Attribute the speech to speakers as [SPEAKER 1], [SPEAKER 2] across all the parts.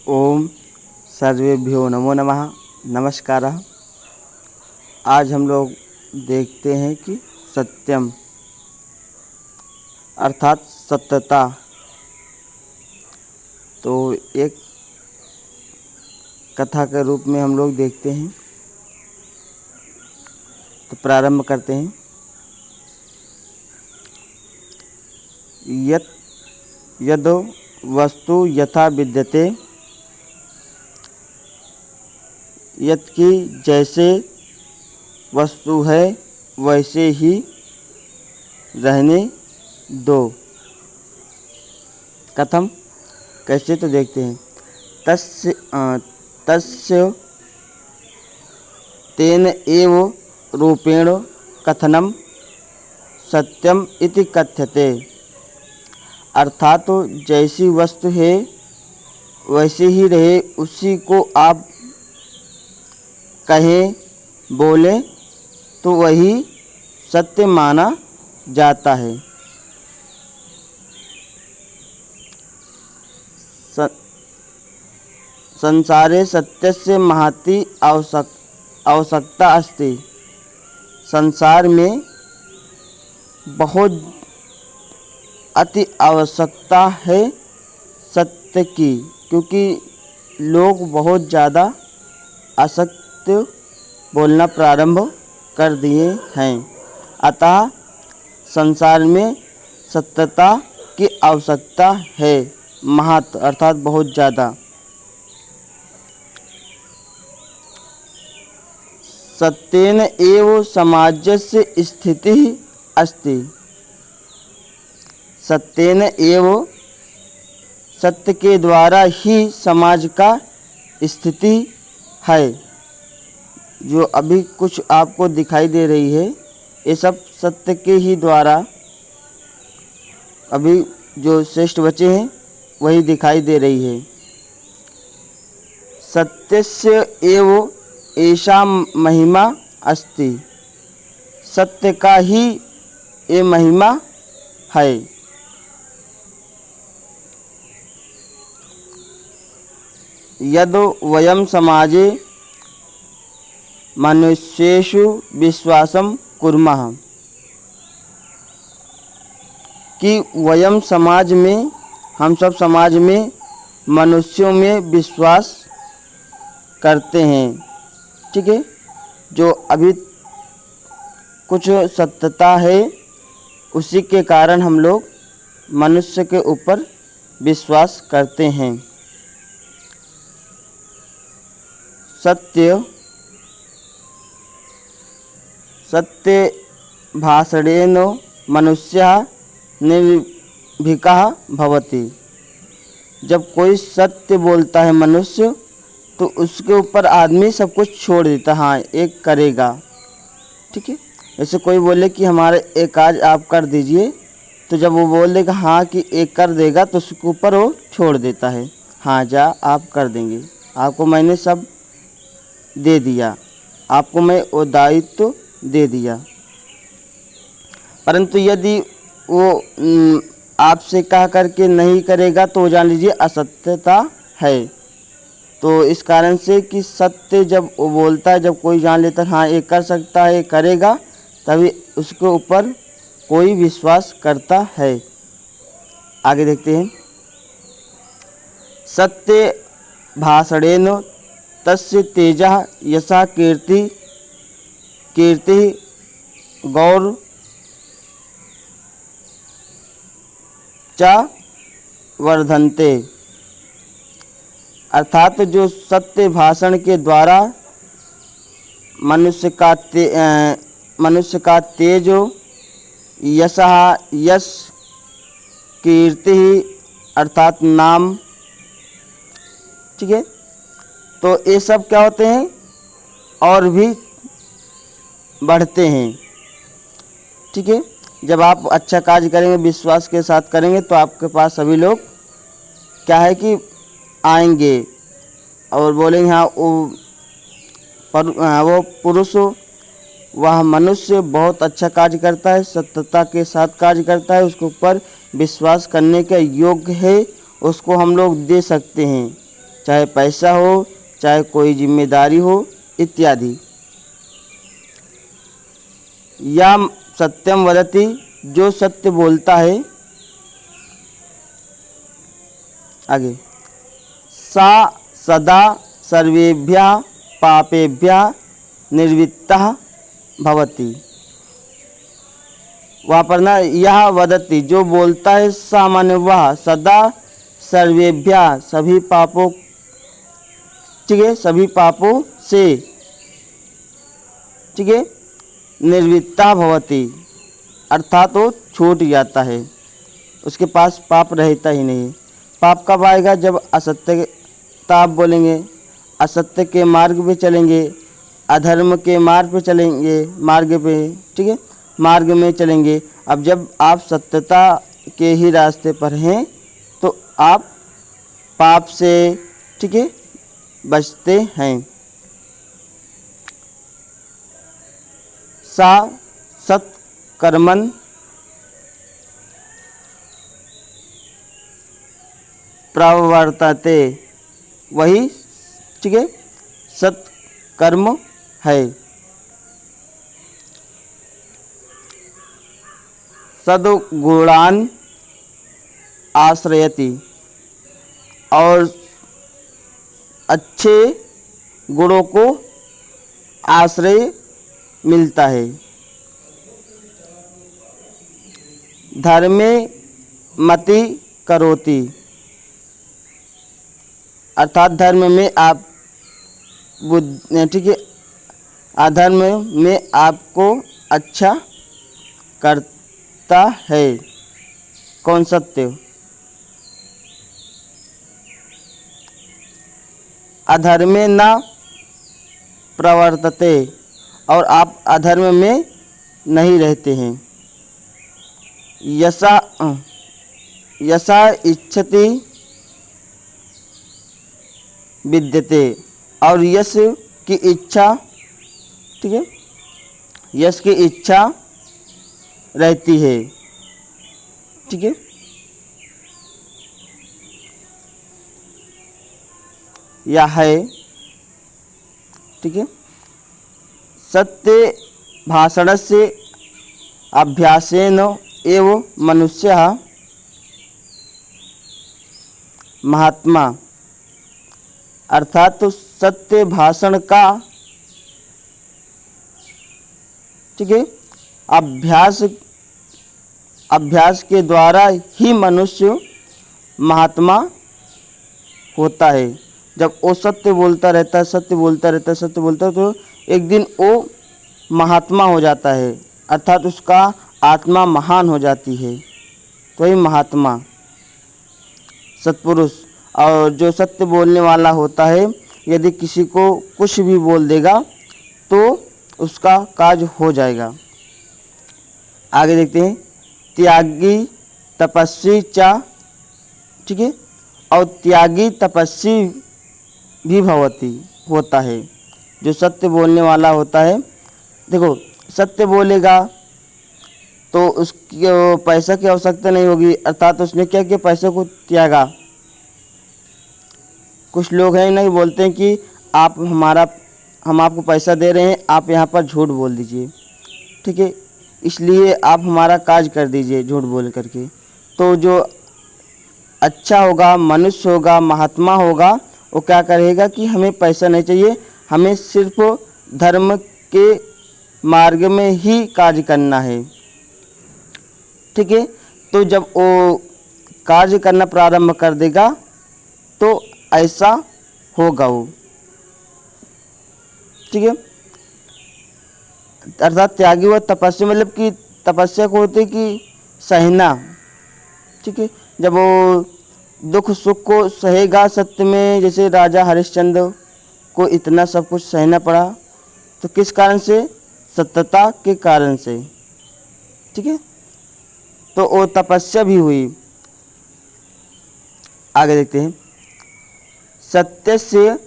[SPEAKER 1] ओम सर्वेभ्यो नमो नमः। नमस्कारः। आज हम लोग देखते हैं कि सत्यम अर्थात सत्यता। तो एक कथा के रूप में हम लोग देखते हैं। तो प्रारंभ करते हैं। यत् यद् वस्तु यथा विद्यते, यत् की जैसे वस्तु है वैसे ही रहने दो। कथम, कैसे, तो देखते हैं। तस्य तेन एव रूपेण कथनम सत्यम इति कथ्यते। अर्थात तो जैसी वस्तु है वैसे ही रहे, उसी को आप कहें, बोले तो वही सत्य माना जाता है। संसारे सत्यस्य महती आवश्यकता अस्ति। संसार में बहुत अति आवश्यकता है सत्य की, क्योंकि लोग बहुत ज़्यादा असत्य बोलना प्रारंभ कर दिए हैं। अतः संसार में सत्यता की आवश्यकता है, महत् अर्थात बहुत ज़्यादा। सत्येन एव समाजस्य स्थितिः अस्ति। सत्येन एव, सत्य के द्वारा ही समाज का स्थिति है। जो अभी कुछ आपको दिखाई दे रही है, ये सब सत्य के ही द्वारा अभी जो श्रेष्ठ बचे हैं वही दिखाई दे रही है। सत्यस्य एव ऐसा महिमा अस्ति। सत्य का ही ये महिमा है। यद् वयम समाजे मनुष्येषु विश्वासं कुर्मः, कि वयम समाज में, हम सब समाज में मनुष्यों में विश्वास करते हैं। ठीक है, जो अभी कुछ सत्यता है उसी के कारण हम लोग मनुष्य के ऊपर विश्वास करते हैं। सत्य भाषणेन मनुष्यः निर्भीकः भवति। जब कोई सत्य बोलता है मनुष्य, तो उसके ऊपर आदमी सब कुछ छोड़ देता है। हाँ, एक करेगा। ठीक है, जैसे कोई बोले कि हमारे एक काज आप कर दीजिए, तो जब वो बोल देगा हाँ कि एक कर देगा, तो उसके ऊपर वो छोड़ देता है। हाँ, जा आप कर देंगे, आपको मैंने सब दे दिया, आपको मैं वो दायित्व दे दिया। परंतु यदि वो आपसे कह करके नहीं करेगा, तो जान लीजिए असत्यता है। तो इस कारण से कि सत्य जब वो बोलता है, जब कोई जान लेता है हाँ ये कर सकता है, करेगा, तभी उसके ऊपर कोई विश्वास करता है। आगे देखते हैं। सत्य भाषणेन तस्य तेजः यशः कीर्ति गौर च वर्धन्ते। अर्थात जो सत्य भाषण के द्वारा मनुष्य का तेज, यशः यश, कीर्ति अर्थात नाम। ठीक है, तो ये सब क्या होते हैं, और भी बढ़ते हैं। ठीक है, जब आप अच्छा कार्य करेंगे, विश्वास के साथ करेंगे, तो आपके पास सभी लोग क्या है कि आएंगे और बोलेंगे हाँ वो पुरुष, वह मनुष्य बहुत अच्छा कार्य करता है, सत्यता के साथ कार्य करता है, उसके ऊपर विश्वास करने के योग्य है, उसको हम लोग दे सकते हैं। चाहे पैसा हो, चाहे कोई जिम्मेदारी हो इत्यादि। या सत्यम वदति, जो सत्य बोलता है। आगे, सा सदा सर्वेभ्यः पापेभ्यः निर्वृत्तः भवति। वहाँ पर ना यह वदति, जो बोलता है, सामान्य वह सदा सर्वेभ्यः सभी पापों, ठीक है, सभी पापों से, ठीक है, निर्वृत्ता भवति, अर्थात वो छूट जाता है, उसके पास पाप रहता ही नहीं। पाप कब आएगा? जब असत्यता आप बोलेंगे, असत्य के मार्ग पे चलेंगे, अधर्म के मार्ग पे चलेंगे, मार्ग पे, ठीक है, मार्ग में चलेंगे। अब जब आप सत्यता के ही रास्ते पर हैं तो आप पाप से, ठीक है, बचते हैं। सा सत्कर्मन् प्रवर्तते, वही, ठीक है, सत्कर्म है। सद्गुणान् आश्रयति, और अच्छे गुणों को आश्रय मिलता है। धर्मे मति करोति, अर्थात धर्म में आप ठीक है, अधर्म में आपको अच्छा करता है। कौन? सत्य। अधर्मे न प्रवर्तते, और आप अधर्म में नहीं रहते हैं। यसा यसा इच्छति विद्यते, और यश की इच्छा, ठीक है, यश की इच्छा रहती है, ठीक है। या है, ठीक है। सत्य भाषणस्य अभ्यासेन एव मनुष्यः महात्मा, अर्थात तो सत्य भाषण का, ठीक है, अभ्यास के द्वारा ही मनुष्य महात्मा होता है। जब वो सत्य बोलता रहता है, सत्य बोलता रहता है, सत्य बोलता है, तो एक दिन वो महात्मा हो जाता है, अर्थात उसका आत्मा महान हो जाती है, तो ही महात्मा, सत्पुरुष। और जो सत्य बोलने वाला होता है, यदि किसी को कुछ भी बोल देगा तो उसका काज हो जाएगा। आगे देखते हैं, त्यागी तपस्वी चा, ठीक है, और त्यागी तपस्वी भी भवति, होता है। जो सत्य बोलने वाला होता है, देखो सत्य बोलेगा तो उसकी पैसा की आवश्यकता नहीं होगी, अर्थात उसने क्या किया, पैसे को त्यागा। कुछ लोग हैं नहीं, बोलते हैं कि हम आपको पैसा दे रहे हैं, आप यहाँ पर झूठ बोल दीजिए, ठीक है, इसलिए आप हमारा काज कर दीजिए झूठ बोल करके। तो जो अच्छा होगा, मनुष्य होगा, महात्मा होगा, वो क्या करेगा कि हमें पैसा नहीं चाहिए, हमें सिर्फ धर्म के मार्ग में ही कार्य करना है, ठीक है। तो जब वो कार्य करना प्रारंभ कर देगा तो ऐसा होगा वो, ठीक है। अर्थात त्यागी व तपस्या, मतलब कि तपस्या को होती है कि सहना, ठीक है। जब वो दुख सुख को सहेगा सत्य में, जैसे राजा हरिश्चंद्र को इतना सब कुछ सहना पड़ा, तो किस कारण से? सत्यता के कारण से, ठीक है। तो वो तपस्या भी हुई। आगे देखते हैं, सत्यस्य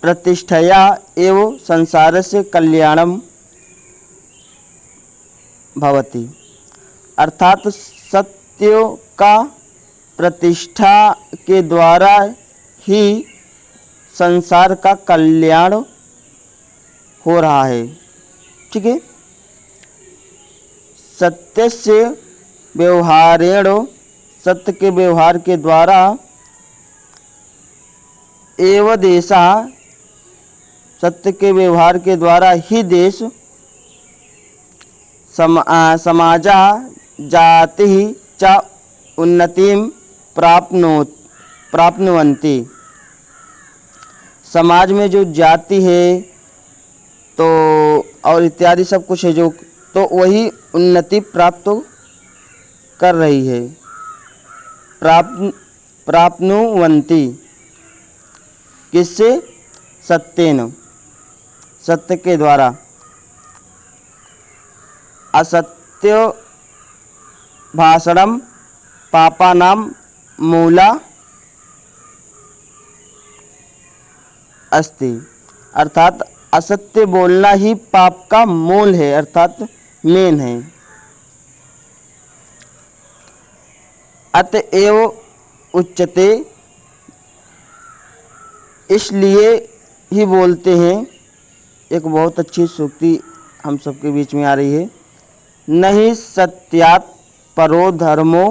[SPEAKER 1] प्रतिष्ठया एव संसारस्य कल्याणम भवति, अर्थात सत्य का प्रतिष्ठा के द्वारा ही संसार का कल्याण हो रहा है। ठीक है। सत्य से व्यवहारेण, सत्य के व्यवहार के द्वारा, एव देशा, सत्य के व्यवहार के द्वारा ही देश, समाजा जाति च उन्नतिम प्राप्नुवन्ति। समाज में जो जाति है तो और इत्यादि सब कुछ है जो, तो वही उन्नति प्राप्त कर रही है। प्राप्नुवन्ति किससे? सत्येन, सत्य के द्वारा। असत्य भाषणम पापानां मूला अस्ति, अर्थात असत्य बोलना ही पाप का मूल है, अर्थात मेन है। अतएव उच्यते, इसलिए ही बोलते हैं। एक बहुत अच्छी सूक्ति हम सबके बीच में आ रही है। नहीं सत्यात् परो धर्मो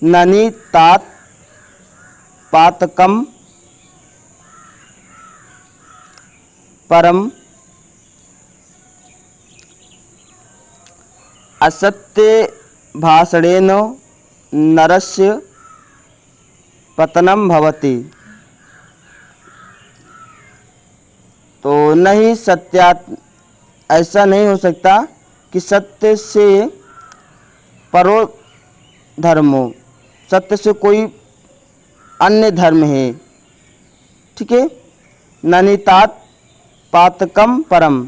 [SPEAKER 1] ननि तात पातकम परम। असत्य भाषणेन नरस्य पतनम भवति। तो नहीं सत्यात्, ऐसा नहीं हो सकता कि सत्य से परो धर्मो, सत्य से कोई अन्य धर्म है। ठीक है। ननितात पातकम परम,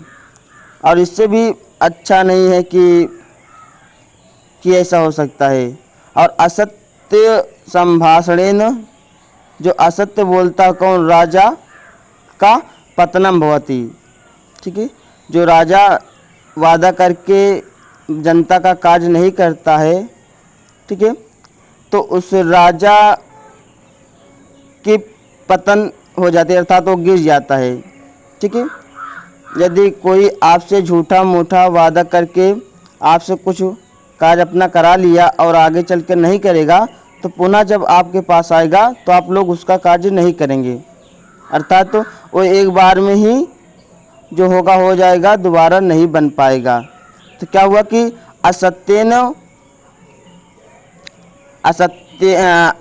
[SPEAKER 1] और इससे भी अच्छा नहीं है कि ऐसा हो सकता है। और असत्य संभाषणेन, जो असत्य बोलता है कौन? राजा का पतनम भवति। ठीक है। जो राजा वादा करके जनता का कार्य नहीं करता है, ठीक है, तो उस राजा की पतन हो जाती है, अर्थात वो गिर जाता है। ठीक है। यदि कोई आपसे झूठा मूठा वादा करके आपसे कुछ कार्य अपना करा लिया और आगे चल कर नहीं करेगा, तो पुनः जब आपके पास आएगा तो आप लोग उसका कार्य नहीं करेंगे, अर्थात तो वो एक बार में ही जो होगा हो जाएगा, दोबारा नहीं बन पाएगा। तो क्या हुआ कि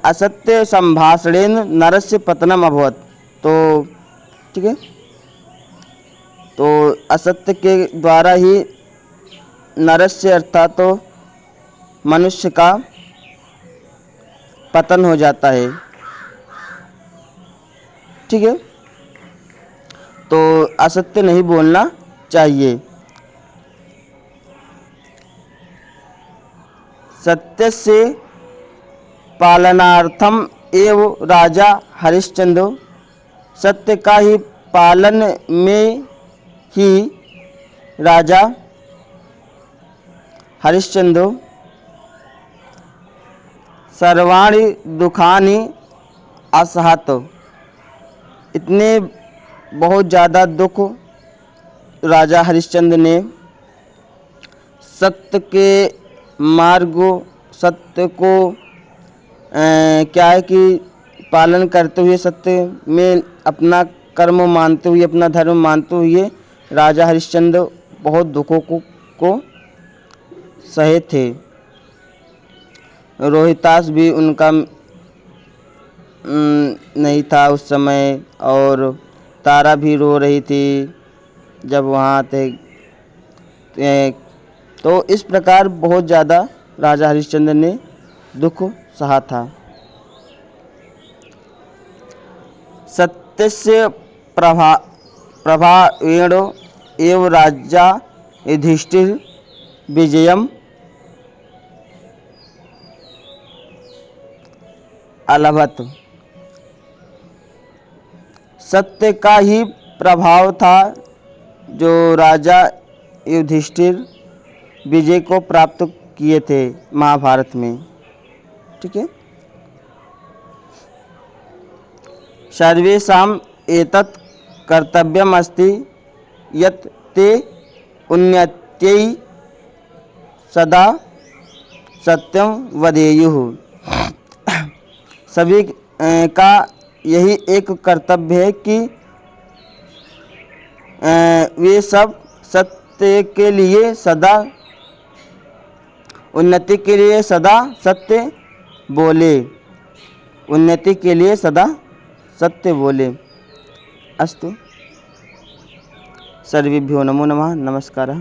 [SPEAKER 1] असत्य संभाषणेन नरस्य पतनम अभवत्। तो ठीक है, तो असत्य के द्वारा ही नरस्य अर्थात तो मनुष्य का पतन हो जाता है। ठीक है। तो असत्य नहीं बोलना चाहिए। सत्य से पालनार्थम एव राजा हरिश्चंद्र, सत्य का ही पालन में ही राजा हरिश्चंद्र सर्वाणि दुखानि असहत, इतने बहुत ज़्यादा दुख राजा हरिश्चंद्र ने सत्य के मार्ग, सत्य को क्या है कि पालन करते हुए, सत्य में अपना कर्म मानते हुए, अपना धर्म मानते हुए राजा हरिश्चंद्र बहुत दुखों को सहे थे। रोहितास भी उनका नहीं था उस समय, और तारा भी रो रही थी जब वहाँ थे। तो इस प्रकार बहुत ज़्यादा राजा हरिश्चंद्र ने दुख सहा था। सत्यस्य प्रभावेण एव राजा युधिष्ठिर विजयम अलभत, सत्य का ही प्रभाव था जो राजा युधिष्ठिर विजय को प्राप्त किए थे महाभारत में। ठीक है। सर्वेषाम एतत् कर्तव्यमस्ति यत् ते उन्नत्यै सदा सत्यं वदेयुः। सभी का यही एक कर्तव्य है कि वे सब सत्य के लिए सदा उन्नति के लिए सदा सत्य बोले, उन्नति के लिए सदा सत्य बोले। अस्तु, सर्वेभ्यो नमो नमः। नमस्कारः।